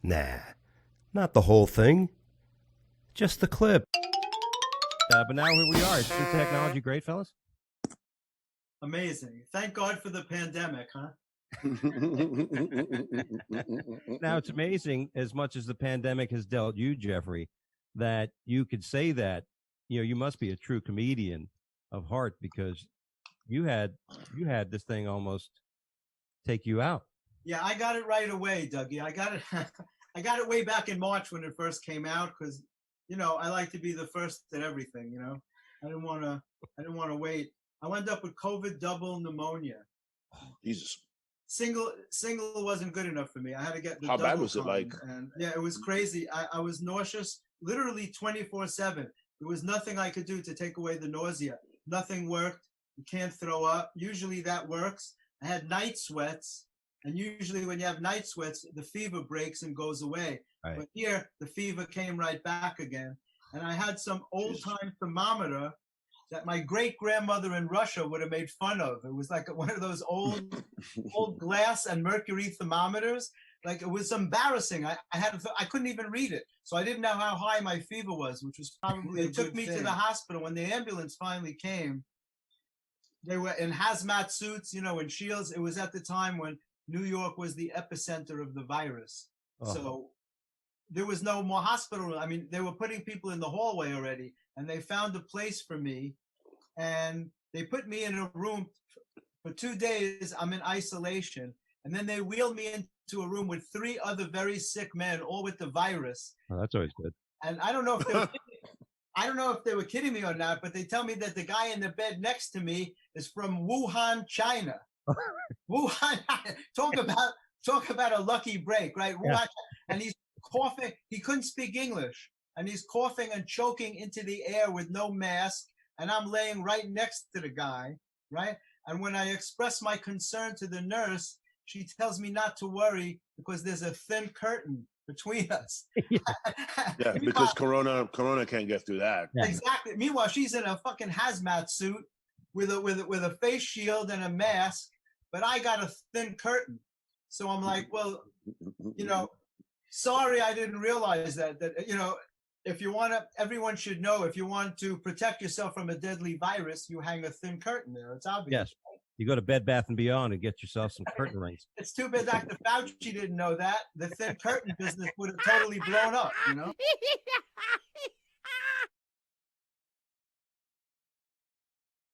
Nah, not the whole thing. Just the clip. But now here we are. Is the technology great, fellas? Amazing. Thank God for the pandemic, huh? Now, it's amazing, as much as the pandemic has dealt you, Jeffrey, that you could say that, you must be a true comedian of heart, because you had this thing almost take you out. Yeah, I got it right away, Dougie. I got it I got it way back in March when it first came out, because I like to be the first at everything, I didn't want to wait. I wound up with COVID double pneumonia. Jesus. Single wasn't good enough for me. I had to get the How double bad was it like? And yeah, it was crazy. I was nauseous literally 24/7. There was nothing I could do to take away the nausea. Nothing worked. You can't throw up. Usually that works. I had night sweats. And usually when you have night sweats, the fever breaks and goes away. Right. But here, the fever came right back again. And I had some old-time thermometer that my great-grandmother in Russia would have made fun of. It was like one of those old glass and mercury thermometers. Like, it was embarrassing. I couldn't even read it. So I didn't know how high my fever was, which was probably, it took me to the hospital. When the ambulance finally came, they were in hazmat suits, in shields. It was at the time when New York was the epicenter of the virus. Oh. So there was no more hospital. I mean, they were putting people in the hallway already, and they found a place for me, and they put me in a room for 2 days. I'm in isolation, and then they wheeled me into a room with 3 other very sick men, all with the virus. Oh, that's always good. And I don't know if they were kidding me or not, but they tell me that the guy in the bed next to me is from Wuhan, China. Wuhan, talk about a lucky break, right? Yeah. Wuhan, and he's coughing. He couldn't speak English, and he's coughing and choking into the air with no mask. And I'm laying right next to the guy, right? And when I express my concern to the nurse, she tells me not to worry because there's a thin curtain between us. Yeah, because Corona can't get through that. Yeah. Exactly. Meanwhile, she's in a fucking hazmat suit with a face shield and a mask, but I got a thin curtain. So I'm like, well, sorry, I didn't realize that if you want to, everyone should know, if you want to protect yourself from a deadly virus, you hang a thin curtain there. It's obvious. Yes. You go to Bed Bath & Beyond and get yourself some curtain rings. It's too bad Dr. Fauci didn't know that. The thin curtain business would have totally blown up,